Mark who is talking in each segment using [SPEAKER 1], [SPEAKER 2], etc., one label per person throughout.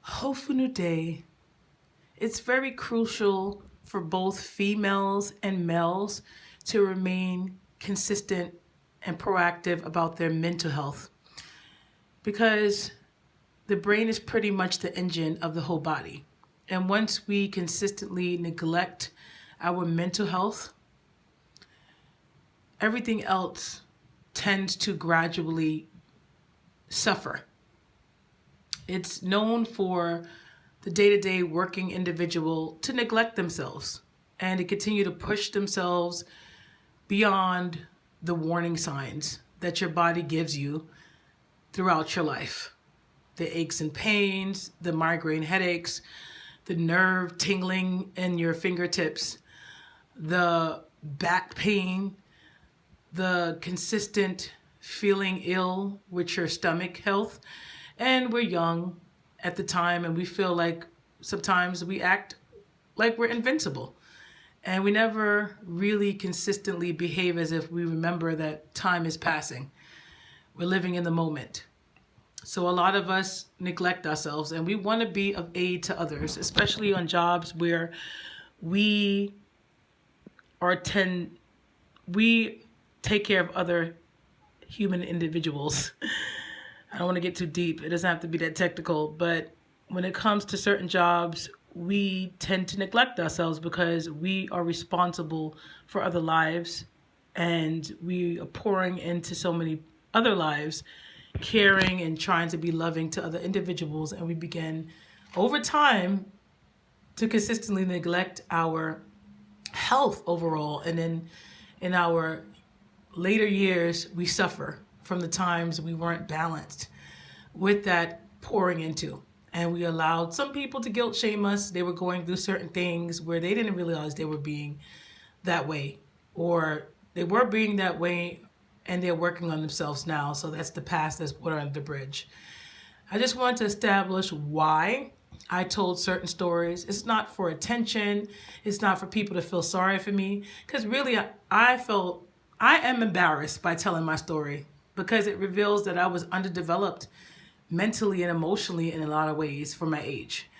[SPEAKER 1] Hopeful New Day. It's very crucial for both females and males to remain consistent and proactive about their mental health because the brain is pretty much the engine of the whole body. And once we consistently neglect our mental health, everything else tends to gradually suffer. It's known for the day-to-day working individual to neglect themselves and to continue to push themselves beyond the warning signs that your body gives you throughout your life. The aches and pains, the migraine headaches, the nerve tingling in your fingertips, the back pain, the consistent feeling ill with your stomach health. And we're young at the time and we feel like sometimes we act like we're invincible. And we never really consistently behave as if we remember that time is passing. We're living in the moment. So a lot of us neglect ourselves and we want to be of aid to others, especially on jobs where we we take care of other human individuals. I don't want to get too deep. It doesn't have to be that technical, but when it comes to certain jobs, we tend to neglect ourselves because we are responsible for other lives and we are pouring into so many other lives, caring and trying to be loving to other individuals. And we begin over time to consistently neglect our health overall. And then in our later years, we suffer from the times we weren't balanced with that pouring into. And we allowed some people to guilt shame us. They were going through certain things where they didn't realize they were being that way, or they were being that way and they're working on themselves now. So that's the past, that's water under the bridge. I just want to establish why I told certain stories. It's not for attention. It's not for people to feel sorry for me. Because really, I am embarrassed by telling my story because it reveals that I was underdeveloped mentally and emotionally in a lot of ways for my age.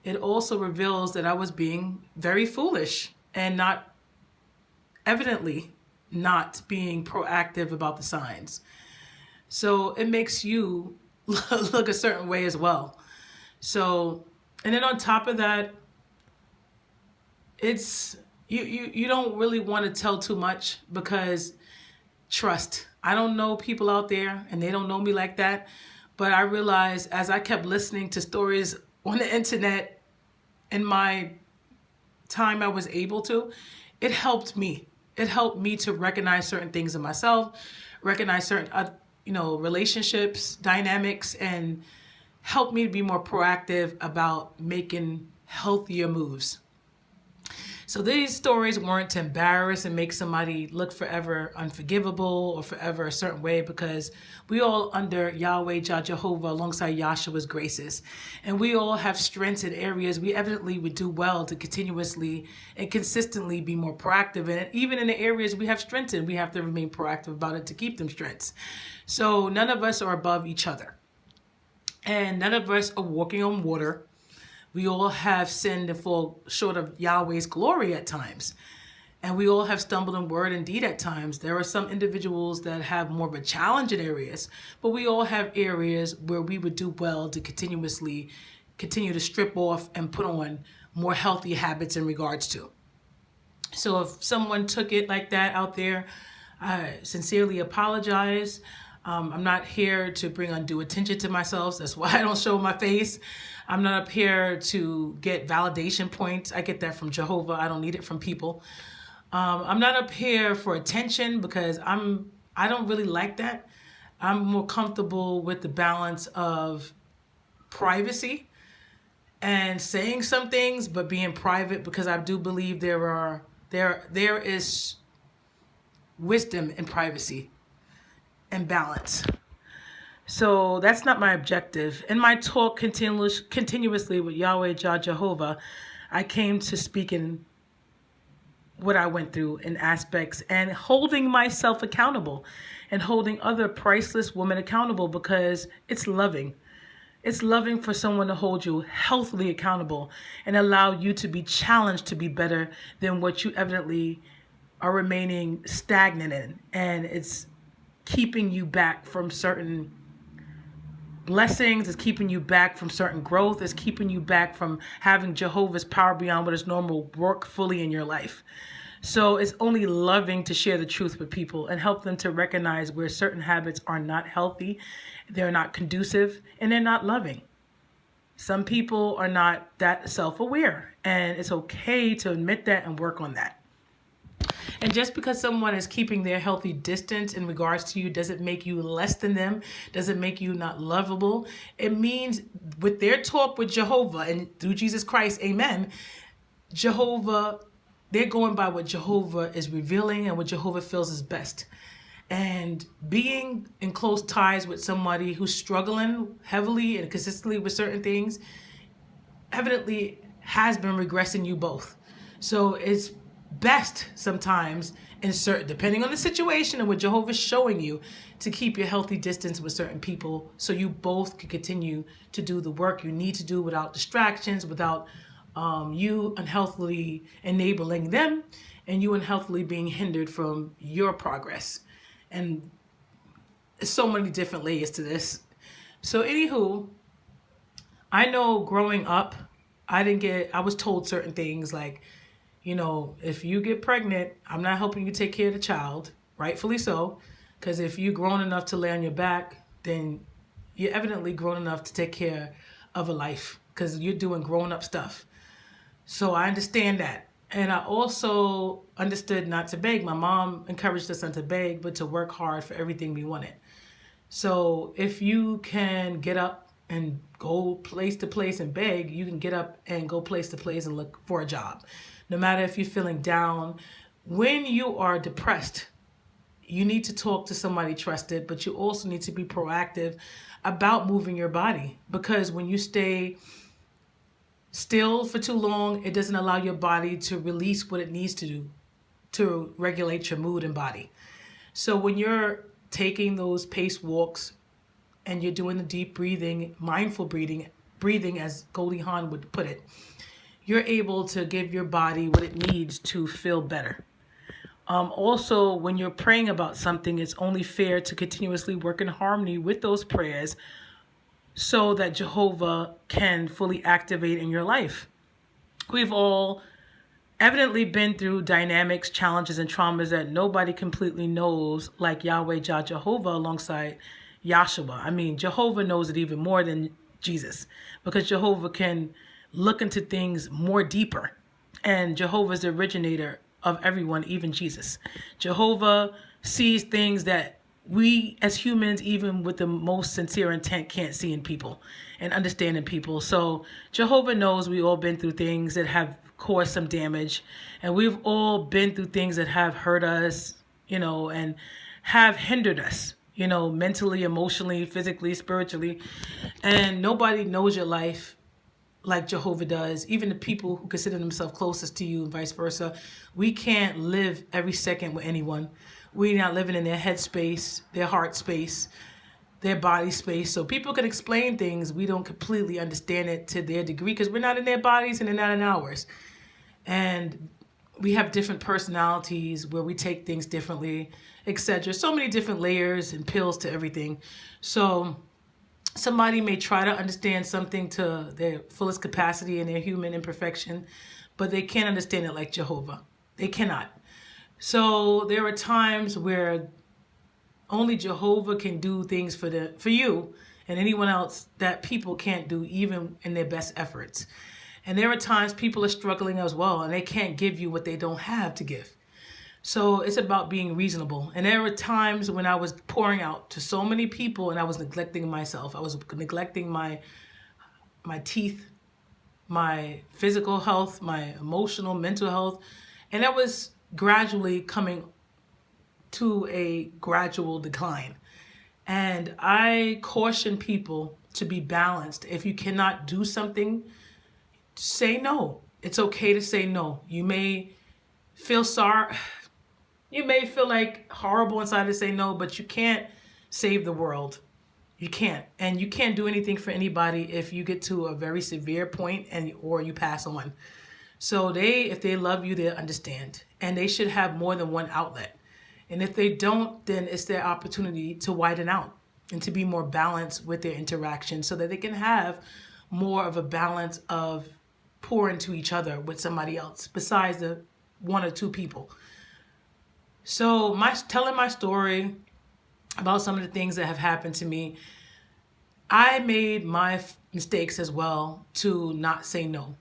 [SPEAKER 1] It also reveals that I was being very foolish and evidently not being proactive about the signs. So it makes you look a certain way as well. So, and then on top of that, it's you don't really want to tell too much because trust. I don't know people out there and they don't know me like that. But I realized as I kept listening to stories on the internet in my time I was able to, it helped me. It helped me to recognize certain things in myself, recognize certain relationships, dynamics, and help me to be more proactive about making healthier moves. So these stories weren't to embarrass and make somebody look forever unforgivable or forever a certain way, because we all under Yahweh, Jah Jehovah, alongside Yahshua's graces. And we all have strengths in areas we evidently would do well to continuously and consistently be more proactive. And even in the areas we have strengths in, we have to remain proactive about it to keep them strengths. So none of us are above each other. And none of us are walking on water. We all have sinned and fall short of Yahweh's glory at times. And we all have stumbled in word and deed at times. There are some individuals that have more of a challenge in areas, but we all have areas where we would do well to continuously continue to strip off and put on more healthy habits in regards to. So if someone took it like that out there, I sincerely apologize. I'm not here to bring undue attention to myself. That's why I don't show my face. I'm not up here to get validation points. I get that from Jehovah. I don't need it from people. I'm not up here for attention because I don't really like that. I'm more comfortable with the balance of privacy and saying some things, but being private, because I do believe there is wisdom in privacy and balance. So that's not my objective. In my talk continuously with Yahweh, Jah Jehovah, I came to speak in what I went through in aspects and holding myself accountable and holding other priceless women accountable, because it's loving. It's loving for someone to hold you healthily accountable and allow you to be challenged to be better than what you evidently are remaining stagnant in. And it's keeping you back from certain blessings, it's keeping you back from certain growth, it's keeping you back from having Jehovah's power beyond what is normal work fully in your life. So it's only loving to share the truth with people and help them to recognize where certain habits are not healthy, they're not conducive, and they're not loving. Some people are not that self-aware, and it's okay to admit that and work on that. And just because someone is keeping their healthy distance in regards to you doesn't make you less than them, doesn't make you not lovable. It means with their talk with Jehovah and through Jesus Christ, amen, Jehovah, they're going by what Jehovah is revealing and what Jehovah feels is best. And being in close ties with somebody who's struggling heavily and consistently with certain things evidently has been regressing you both. So it's best sometimes depending on the situation and what Jehovah's showing you, to keep your healthy distance with certain people so you both can continue to do the work you need to do without distractions, without you unhealthily enabling them and you unhealthily being hindered from your progress. And there's so many different layers to this. So anywho, I know growing up, I was told certain things like, if you get pregnant, I'm not helping you take care of the child, rightfully so, because if you're grown enough to lay on your back, then you're evidently grown enough to take care of a life because you're doing grown up stuff. So I understand that. And I also understood not to beg. My mom encouraged us not to beg, but to work hard for everything we wanted. So if you can get up and go place to place and beg, you can get up and go place to place and look for a job. No matter if you're feeling down, when you are depressed, you need to talk to somebody trusted, but you also need to be proactive about moving your body, because when you stay still for too long, it doesn't allow your body to release what it needs to do to regulate your mood and body. So when you're taking those pace walks and you're doing the deep breathing, mindful breathing as Goldie Hawn would put it, you're able to give your body what it needs to feel better. Also, when you're praying about something, it's only fair to continuously work in harmony with those prayers so that Jehovah can fully activate in your life. We've all evidently been through dynamics, challenges, and traumas that nobody completely knows, like Yahweh Jah Jehovah alongside Yahshua. I mean, Jehovah knows it even more than Jesus, because Jehovah can look into things more deeper. And Jehovah is the originator of everyone, even Jesus. Jehovah sees things that we as humans, even with the most sincere intent, can't see in people and understand in people. So Jehovah knows we all been through things that have caused some damage, and we've all been through things that have hurt us, and have hindered us, mentally, emotionally, physically, spiritually. And nobody knows your life like Jehovah does. Even the people who consider themselves closest to you and vice versa. We can't live every second with anyone. We're not living in their head space, their heart space, their body space. So people can explain things. We don't completely understand it to their degree because we're not in their bodies and they're not in ours. And we have different personalities where we take things differently, etc. So many different layers and pills to everything. So somebody may try to understand something to their fullest capacity and their human imperfection, but they can't understand it like Jehovah. They cannot. So there are times where only Jehovah can do things for you and anyone else that people can't do, even in their best efforts. And there are times people are struggling as well, and they can't give you what they don't have to give. So it's about being reasonable. And there were times when I was pouring out to so many people and I was neglecting myself. I was neglecting my teeth, my physical health, my emotional, mental health. And that was gradually coming to a gradual decline. And I caution people to be balanced. If you cannot do something, say no. It's okay to say no. You may feel sorry. You may feel like horrible inside to say no, but you can't save the world. You can't. And you can't do anything for anybody if you get to a very severe point or you pass on. So if they love you, they'll understand. And they should have more than one outlet. And if they don't, then it's their opportunity to widen out and to be more balanced with their interaction so that they can have more of a balance of pour into each other with somebody else besides the one or two people. So telling my story about some of the things that have happened to me, I made my mistakes as well to not say no.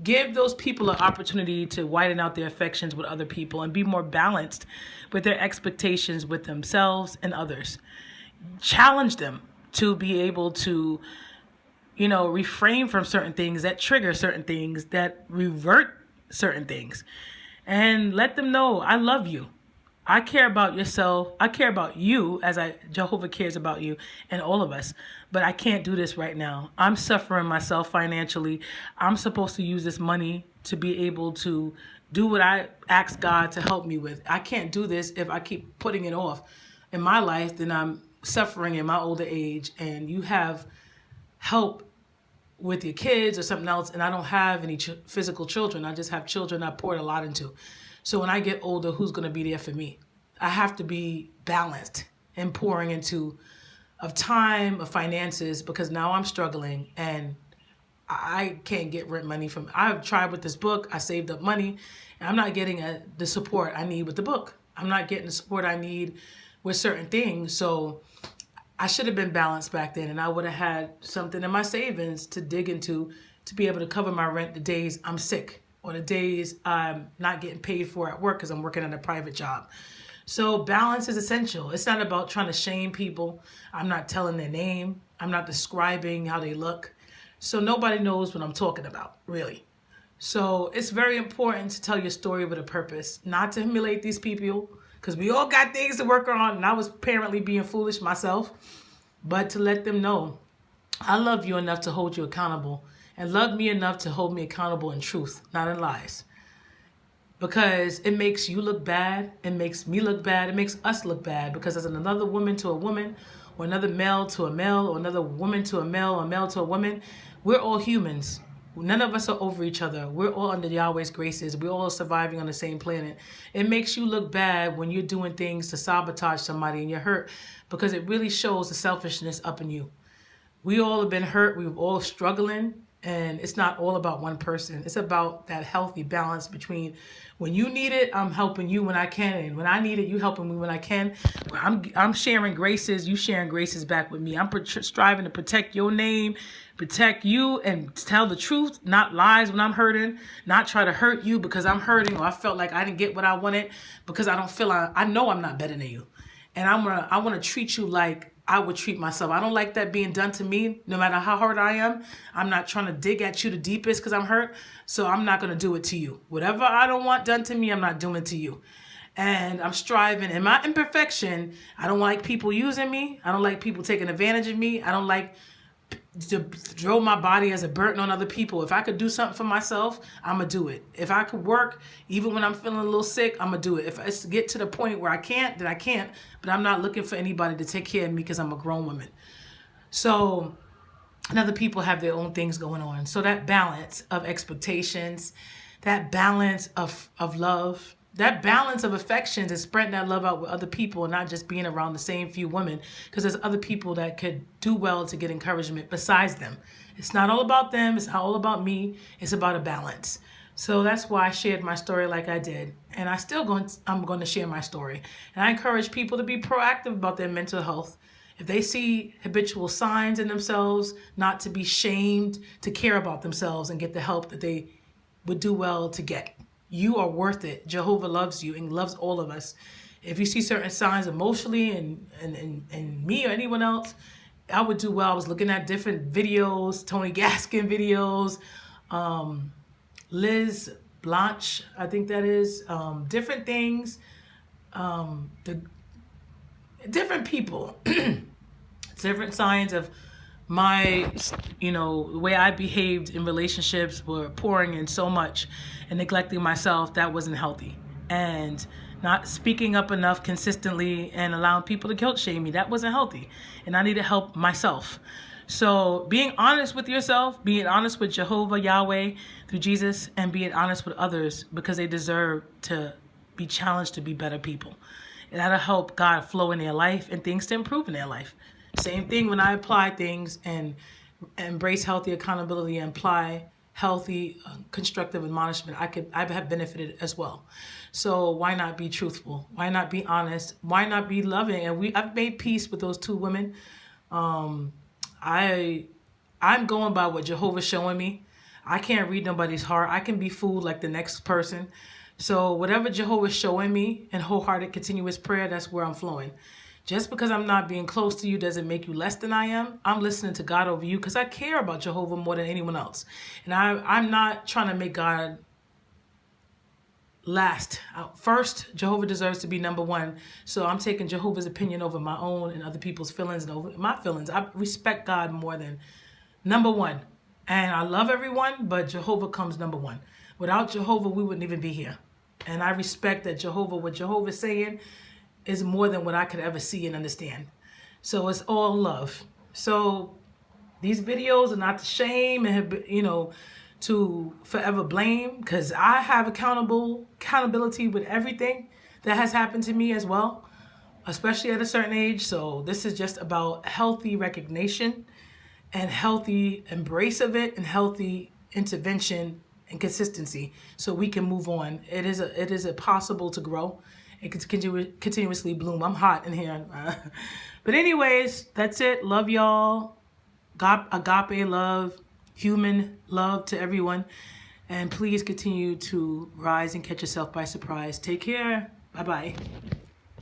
[SPEAKER 1] Give those people an opportunity to widen out their affections with other people and be more balanced with their expectations with themselves and others. Challenge them to be able to, refrain from certain things that trigger certain things, that revert certain things. And let them know, I love you. I care about yourself. I care about you as Jehovah cares about you and all of us. But I can't do this right now. I'm suffering myself financially. I'm supposed to use this money to be able to do what I ask God to help me with. I can't do this if I keep putting it off in my life. Then I'm suffering in my older age, and you have help with your kids or something else, and I don't have any physical children. I just have children I poured a lot into. So when I get older, who's going to be there for me? I have to be balanced and pouring into of time, of finances, because now I'm struggling and I can't get rent money from. I've tried with this book. I saved up money, and I'm not getting the support I need with the book. I'm not getting the support I need with certain things. So I should have been balanced back then, and I would have had something in my savings to dig into to be able to cover my rent the days I'm sick or the days I'm not getting paid for at work because I'm working at a private job. So balance is essential. It's not about trying to shame people. I'm not telling their name. I'm not describing how they look. So nobody knows what I'm talking about, really. So it's very important to tell your story with a purpose, not to humiliate these people, because we all got things to work on, and I was apparently being foolish myself, but to let them know I love you enough to hold you accountable, and love me enough to hold me accountable in truth, not in lies. Because it makes you look bad, it makes me look bad, it makes us look bad, because as another woman to a woman, or another male to a male, or another woman to a male, or a male to a woman, we're all humans. None of us are over each other. We're all under Yahweh's graces. We're all surviving on the same planet. It makes you look bad when you're doing things to sabotage somebody and you're hurt, because it really shows the selfishness up in you. We all have been hurt. We're all struggling, and it's not all about one person. It's about that healthy balance between when you need it, I'm helping you when I can, and when I need it, you helping me when I can. I'm sharing graces, you sharing graces back with me. I'm striving to protect your name, protect you, and tell the truth, not lies when I'm hurting, not try to hurt you because I'm hurting or I felt like I didn't get what I wanted because I don't feel I know I'm not better than you. And I want to treat you like I would treat myself. I don't like that being done to me, no matter how hurt I am. I'm not trying to dig at you the deepest because I'm hurt, so I'm not going to do it to you. Whatever I don't want done to me, I'm not doing it to you. And I'm striving in my imperfection. I don't like people using me. I don't like people taking advantage of me. I don't like to throw my body as a burden on other people. If I could do something for myself, I'm going to do it. If I could work, even when I'm feeling a little sick, I'm going to do it. If I get to the point where I can't, then I can't. But I'm not looking for anybody to take care of me because I'm a grown woman. So, and other people have their own things going on. So that balance of expectations, that balance of love, that balance of affections is spreading that love out with other people and not just being around the same few women, because there's other people that could do well to get encouragement besides them. It's not all about them. It's not all about me. It's about a balance. So that's why I shared my story like I did. And I'm going to share my story. And I encourage people to be proactive about their mental health. If they see habitual signs in themselves, not to be shamed, to care about themselves and get the help that they would do well to get. You are worth it. Jehovah loves you and loves all of us. If you see certain signs emotionally and me or anyone else, I would do well. I was looking at different videos, Tony Gaskin videos, Liz Blanche, I think that is, different things, the different people, different signs of my, the way I behaved in relationships were pouring in so much and neglecting myself. That wasn't healthy. And not speaking up enough consistently and allowing people to guilt shame me. That wasn't healthy. And I need to help myself. So being honest with yourself, being honest with Jehovah, Yahweh, through Jesus, and being honest with others because they deserve to be challenged to be better people. And that'll help God flow in their life and things to improve in their life. Same thing when I apply things and embrace healthy accountability and apply healthy, constructive admonishment, I have benefited as well. So why not be truthful? Why not be honest? Why not be loving? And I've made peace with those two women. I'm going by what Jehovah's showing me. I can't read nobody's heart. I can be fooled like the next person. So whatever Jehovah's showing me in wholehearted continuous prayer, that's where I'm flowing. Just because I'm not being close to you doesn't make you less than I am. I'm listening to God over you because I care about Jehovah more than anyone else. And I'm not trying to make God last. First, Jehovah deserves to be number one. So I'm taking Jehovah's opinion over my own and other people's feelings and over my feelings. I respect God more than number one. And I love everyone, but Jehovah comes number one. Without Jehovah, we wouldn't even be here. And I respect that Jehovah, what Jehovah's saying is more than what I could ever see and understand. So it's all love. So these videos are not to shame and, to forever blame, because I have accountability with everything that has happened to me as well, especially at a certain age. So this is just about healthy recognition and healthy embrace of it and healthy intervention and consistency so we can move on. It is a possible to grow and continuously bloom. I'm hot in here. But anyways, that's it. Love y'all. Agape love, human love to everyone. And please continue to rise and catch yourself by surprise. Take care. Bye-bye.